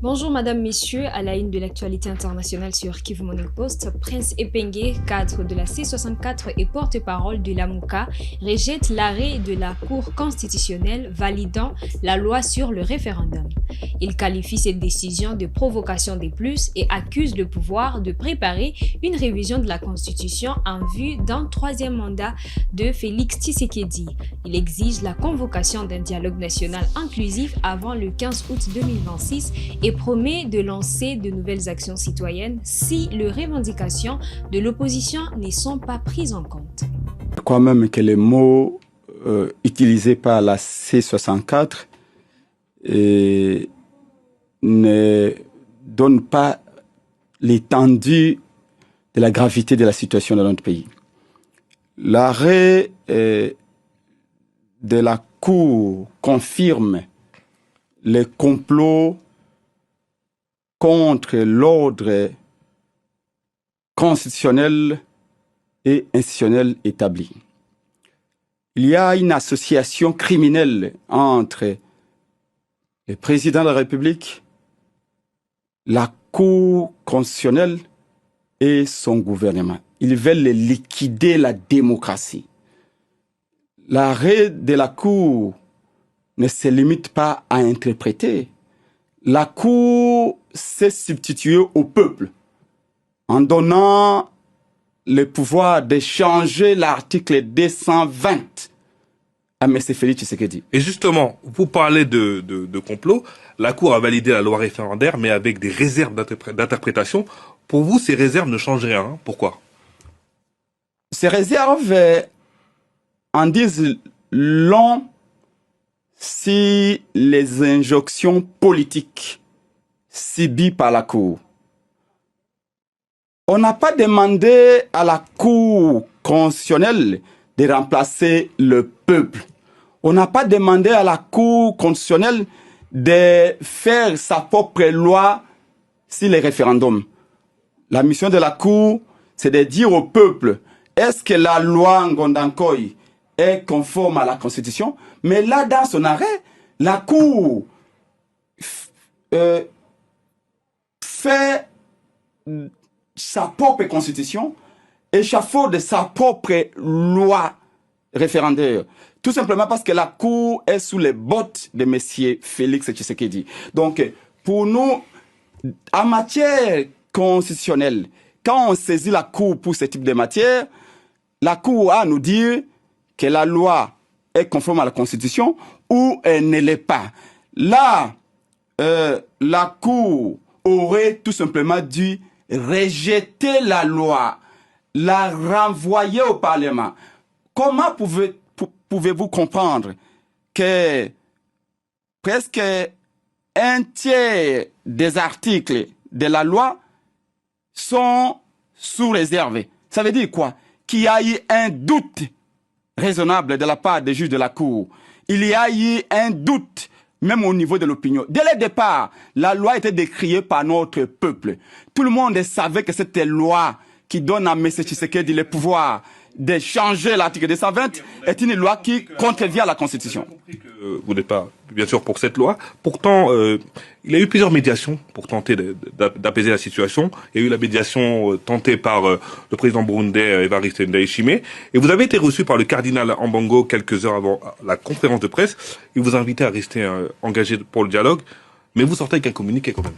Bonjour Madame, Messieurs, à la une de l'actualité internationale sur Kivu Morning Post, Prince Epenge, cadre de la C64 et porte-parole de l'AMUCA, rejette l'arrêt de la Cour constitutionnelle validant la loi sur le référendum. Il qualifie cette décision de provocation des plus et accuse le pouvoir de préparer une révision de la Constitution en vue d'un troisième mandat de Félix Tshisekedi. Il exige la convocation d'un dialogue national inclusif avant le 15 août 2026 et promet de lancer de nouvelles actions citoyennes si les revendications de l'opposition ne sont pas prises en compte. Je crois même que les mots utilisés par la C64 ne donnent pas l'étendue de la gravité de la situation dans notre pays. L'arrêt de la Cour confirme les complots contre l'ordre constitutionnel et institutionnel établi. Il y a une association criminelle entre le président de la République, la Cour constitutionnelle et son gouvernement. Ils veulent liquider la démocratie. L'arrêt de la Cour ne se limite pas à interpréter. La Cour s'est substituée au peuple en donnant le pouvoir de changer l'article 220 à M. Félix Tshisekedi. Et justement, vous parlez de complot. La Cour a validé la loi référendaire, mais avec des réserves d'interprétation. Pour vous, ces réserves ne changent rien. Hein? Pourquoi? Ces réserves en disent long si les injonctions politiques subies par la Cour. On n'a pas demandé à la Cour constitutionnelle de remplacer le peuple. On n'a pas demandé à la Cour constitutionnelle de faire sa propre loi sur les référendums. La mission de la Cour, c'est de dire au peuple, est-ce que la loi Ngondankoy est conforme à la Constitution? Mais là, dans son arrêt, la Cour fait sa propre Constitution, échafaude sa propre loi référendaire. Tout simplement parce que la Cour est sous les bottes de M. Félix Tshisekedi. Donc, pour nous, en matière constitutionnelle, quand on saisit la Cour pour ce type de matière, la Cour a à nous dire que la loi est conforme à la Constitution ou elle ne l'est pas. Là, la Cour aurait tout simplement dû rejeter la loi, la renvoyer au Parlement. Comment pouvez-vous comprendre que presque un tiers des articles de la loi sont sous réserve? Ça veut dire quoi? Qu'il y a eu un doute raisonnable de la part des juges de la Cour. Il y a eu un doute, même au niveau de l'opinion. Dès le départ, la loi était décriée par notre peuple. Tout le monde savait que cette loi qui donne à M. Tshisekedi le pouvoir de changer l'article 220 est une loi qui contrevient à la Constitution. Vous n'êtes pas, bien sûr, pour cette loi. Pourtant, il y a eu plusieurs médiations pour tenter d'apaiser la situation. Il y a eu la médiation tentée par le président burundais Evariste Ndayishimiye. Et vous avez été reçu par le cardinal Ambongo quelques heures avant la conférence de presse. Il vous a invité à rester engagé pour le dialogue. Mais vous sortez avec un communiqué quand même.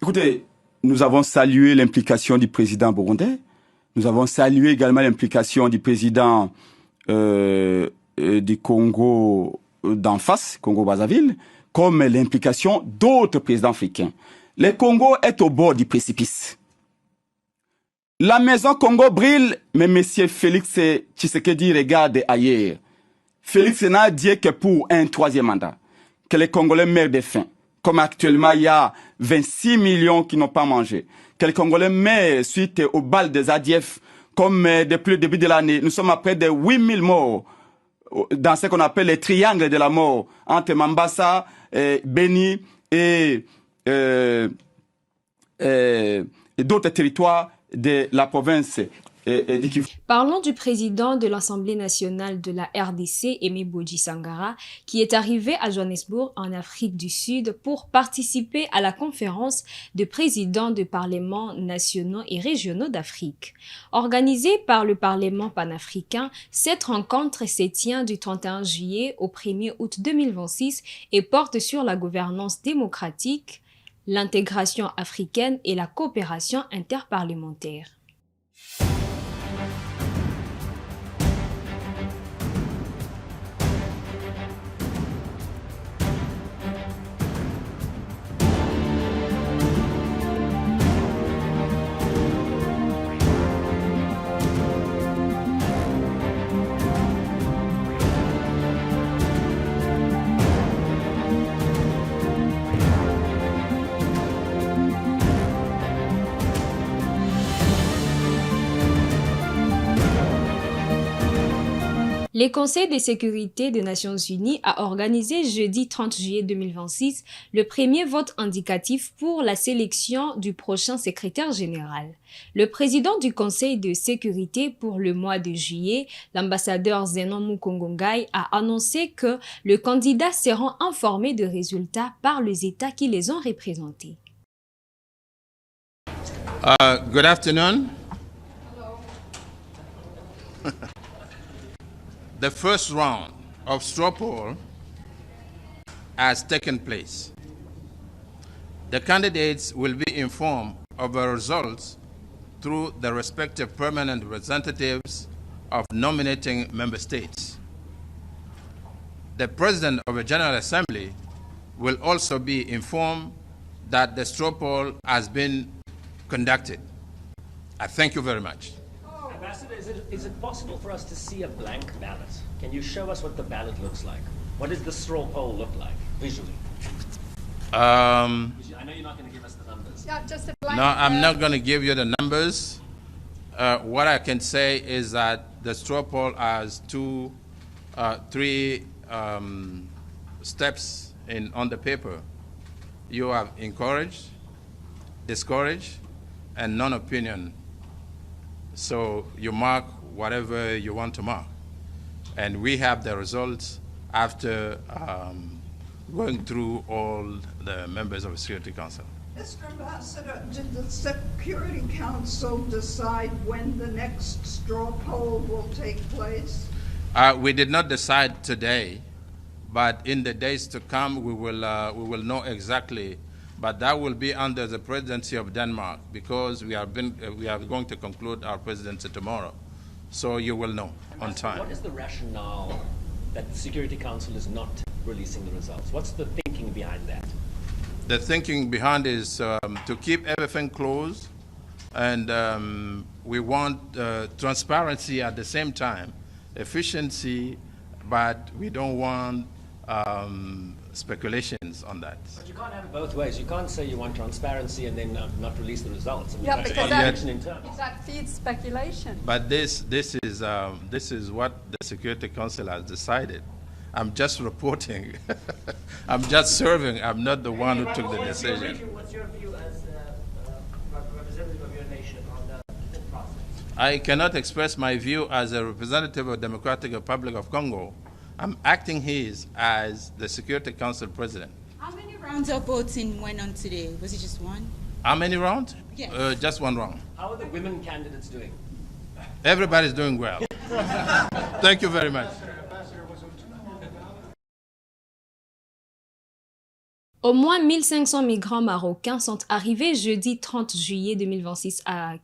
Écoutez, nous avons salué l'implication du président burundais. Nous avons salué également l'implication du président du Congo d'en face, Congo-Brazzaville, comme l'implication d'autres présidents africains. Le Congo est au bord du précipice. La maison Congo brûle, mais M. Félix Tshisekedi regarde ailleurs. Félix n'a dit que pour un troisième mandat, que les Congolais meurent de faim. Comme actuellement, il y a 26 millions qui n'ont pas mangé. Que les Congolais meurent suite aux balles des ADF, comme depuis le début de l'année. Nous sommes à près de 8000 morts dans ce qu'on appelle les triangles de la mort, entre Mambasa, Beni et d'autres territoires de la province et dit qu'il faut... Parlons du président de l'Assemblée nationale de la RDC, Aimé Bodji Sangara, qui est arrivé à Johannesburg, en Afrique du Sud, pour participer à la conférence de présidents de parlements nationaux et régionaux d'Afrique. Organisée par le Parlement panafricain, cette rencontre se tient du 31 juillet au 1er août 2026 et porte sur la gouvernance démocratique, l'intégration africaine et la coopération interparlementaire. Le Conseil de sécurité des Nations Unies a organisé jeudi 30 juillet 2026 le premier vote indicatif pour la sélection du prochain secrétaire général. Le président du Conseil de sécurité pour le mois de juillet, l'ambassadeur Zenon Mukongo-Ngai, a annoncé que les candidats seront informés des résultats par les États qui les ont représentés. Good afternoon. The first round of straw poll has taken place. The candidates will be informed of the results through the respective permanent representatives of nominating member states. The President of the General Assembly will also be informed that the straw poll has been conducted. I thank you very much. Ambassador, is it possible for us to see a blank ballot? Can you show us what the ballot looks like? What does the straw poll look like visually? I know you're not going to give us the numbers. Yeah, just a blank. No, I'm not going to give you the numbers. What I can say is that the straw poll has three steps on the paper. You have encouraged, discouraged, and non-opinion. So you mark whatever you want to mark. And we have the results after going through all the members of the Security Council. Mr. Ambassador, did the Security Council decide when the next straw poll will take place? We did not decide today, but in the days to come, we will know exactly. But that will be under the presidency of Denmark, because we are going to conclude our presidency tomorrow. So you will know on time. What is the rationale that the Security Council is not releasing the results? What's the thinking behind that? The thinking behind is to keep everything closed, and we want transparency at the same time, efficiency, but we don't want speculations on that. But you can't have it both ways. You can't say you want transparency and then not release the results. I mean, Yeah, that's because contradiction in terms. that feeds speculation. But this is what the Security Council has decided. I'm just reporting. I'm just serving. I'm not the one who took the decision. What's your view as representative of your nation on the whole process? I cannot express my view as a representative of the Democratic Republic of Congo. I'm acting here as the Security Council President. How many rounds of voting went on today? Was it just one? How many rounds? Yes. Just one round. How are the women candidates doing? Everybody's doing well. Thank you very much. Au moins 1500 migrants marocains sont arrivés jeudi 30 juillet 2026 à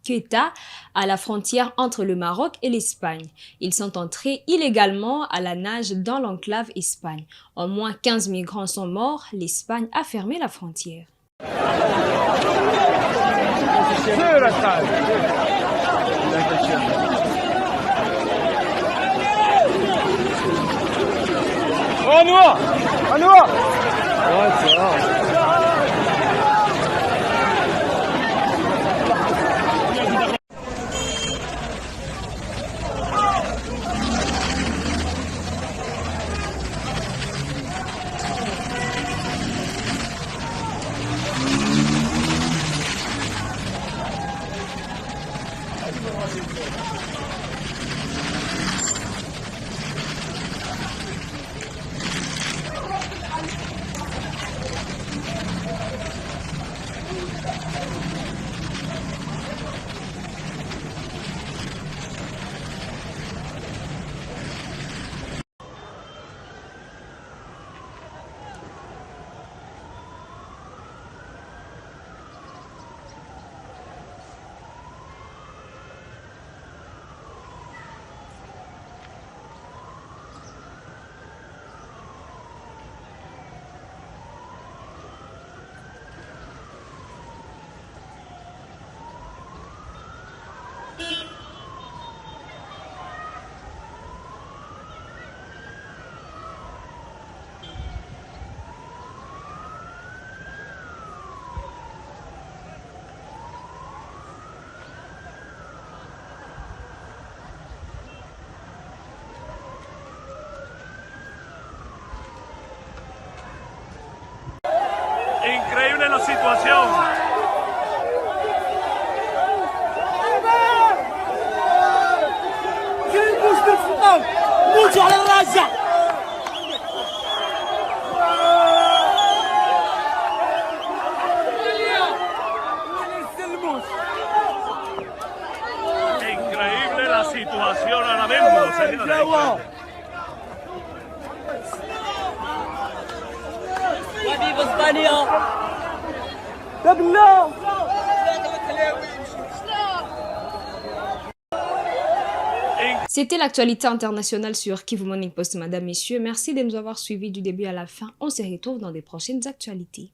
Ceuta, à la frontière entre le Maroc et l'Espagne. Ils sont entrés illégalement à la nage dans l'enclave Espagne. Au moins 15 migrants sont morts. L'Espagne a fermé la frontière. increíble la situación. ¡Mucho a la raya! Increíble la situación ahora mismo, señores. ¡Viva España! C'était l'actualité internationale sur Kivu Morning Post, madame, messieurs. Merci de nous avoir suivis du début à la fin. On se retrouve dans des prochaines actualités.